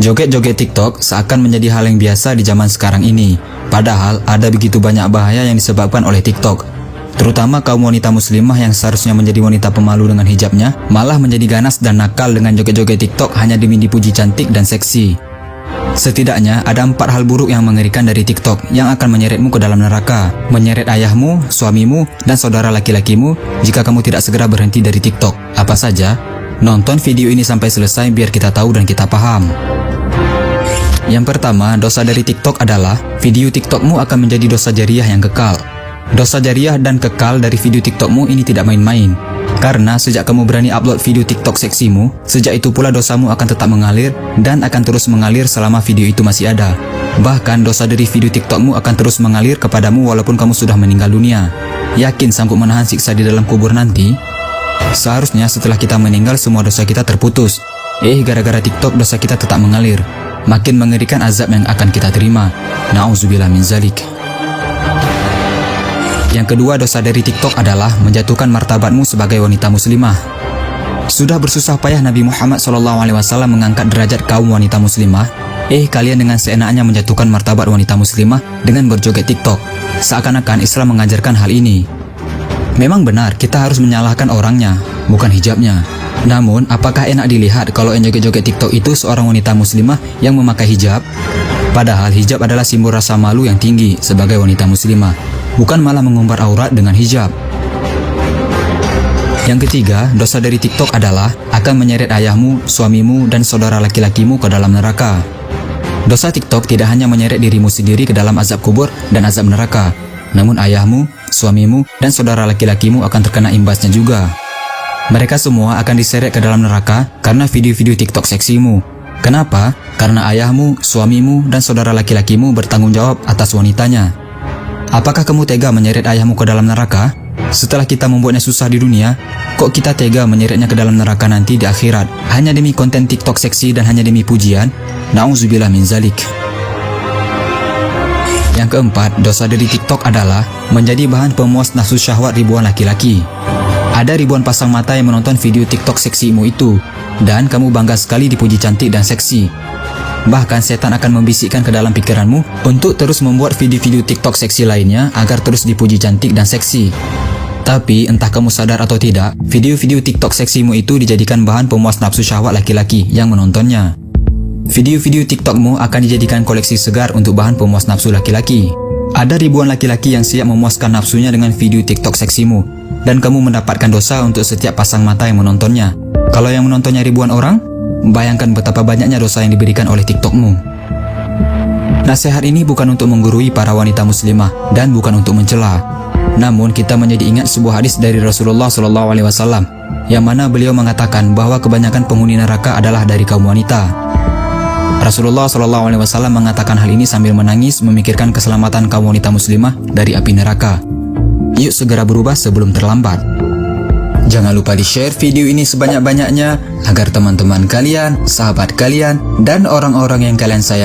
Joget-joget TikTok seakan menjadi hal yang biasa di zaman sekarang ini. Padahal ada begitu banyak bahaya yang disebabkan oleh TikTok. Terutama kaum wanita muslimah yang seharusnya menjadi wanita pemalu dengan hijabnya, malah menjadi ganas dan nakal dengan joget-joget TikTok hanya demi dipuji cantik dan seksi. Setidaknya ada 4 hal buruk yang mengerikan dari TikTok yang akan menyeretmu ke dalam neraka, menyeret ayahmu, suamimu, dan saudara laki-lakimu jika kamu tidak segera berhenti dari TikTok. Apa saja? Nonton video ini sampai selesai biar kita tahu dan kita paham. Yang pertama, dosa dari TikTok adalah video TikTokmu akan menjadi dosa jariah yang kekal. Dosa jariah dan kekal dari video TikTokmu ini tidak main-main. Karena sejak kamu berani upload video TikTok seksimu, sejak itu pula dosamu akan tetap mengalir dan akan terus mengalir selama video itu masih ada. Bahkan dosa dari video TikTokmu akan terus mengalir kepadamu walaupun kamu sudah meninggal dunia. Yakin sanggup menahan siksa di dalam kubur nanti? Seharusnya setelah kita meninggal semua dosa kita terputus. Gara-gara TikTok dosa kita tetap mengalir. Makin mengerikan azab yang akan kita terima. Na'udzubillah min zalik. Yang kedua dosa dari TikTok adalah menjatuhkan martabatmu sebagai wanita muslimah. Sudah bersusah payah Nabi Muhammad SAW mengangkat derajat kaum wanita muslimah. Kalian dengan seenaknya menjatuhkan martabat wanita muslimah dengan berjoget TikTok. Seakan-akan Islam mengajarkan hal ini. Memang benar kita harus menyalahkan orangnya, bukan hijabnya. Namun, apakah enak dilihat kalau yang joget-joget TikTok itu seorang wanita muslimah yang memakai hijab? Padahal hijab adalah simbol rasa malu yang tinggi sebagai wanita muslimah, bukan malah mengumbar aurat dengan hijab. Yang ketiga, dosa dari TikTok adalah akan menyeret ayahmu, suamimu, dan saudara laki-lakimu ke dalam neraka. Dosa TikTok tidak hanya menyeret dirimu sendiri ke dalam azab kubur dan azab neraka, namun ayahmu, suamimu, dan saudara laki-lakimu akan terkena imbasnya juga. Mereka semua akan diseret ke dalam neraka karena video-video TikTok seksimu. Kenapa? Karena ayahmu, suamimu, dan saudara laki-lakimu bertanggung jawab atas wanitanya. Apakah kamu tega menyeret ayahmu ke dalam neraka? Setelah kita membuatnya susah di dunia, kok kita tega menyeretnya ke dalam neraka nanti di akhirat hanya demi konten TikTok seksi dan hanya demi pujian? Na'udzubillah min zalik. Yang keempat, dosa dari TikTok adalah menjadi bahan pemuas nafsu syahwat ribuan laki-laki. Ada ribuan pasang mata yang menonton video TikTok seksimu itu, dan kamu bangga sekali dipuji cantik dan seksi. Bahkan setan akan membisikkan ke dalam pikiranmu untuk terus membuat video-video TikTok seksi lainnya agar terus dipuji cantik dan seksi. Tapi entah kamu sadar atau tidak, video-video TikTok seksimu itu dijadikan bahan pemuas nafsu syahwat laki-laki yang menontonnya. Video-video TikTokmu akan dijadikan koleksi segar untuk bahan pemuas nafsu laki-laki. Ada ribuan laki-laki yang siap memuaskan nafsunya dengan video TikTok seksimu, dan kamu mendapatkan dosa untuk setiap pasang mata yang menontonnya. Kalau yang menontonnya ribuan orang, bayangkan betapa banyaknya dosa yang diberikan oleh TikTokmu. Nasihat ini bukan untuk menggurui para wanita muslimah dan bukan untuk mencela. Namun kita menjadi ingat sebuah hadis dari Rasulullah SAW, yang mana beliau mengatakan bahwa kebanyakan penghuni neraka adalah dari kaum wanita. Rasulullah SAW mengatakan hal ini sambil menangis memikirkan keselamatan kaum wanita muslimah dari api neraka. Yuk segera berubah sebelum terlambat. Jangan lupa di-share video ini sebanyak-banyaknya agar teman-teman kalian, sahabat kalian, dan orang-orang yang kalian sayang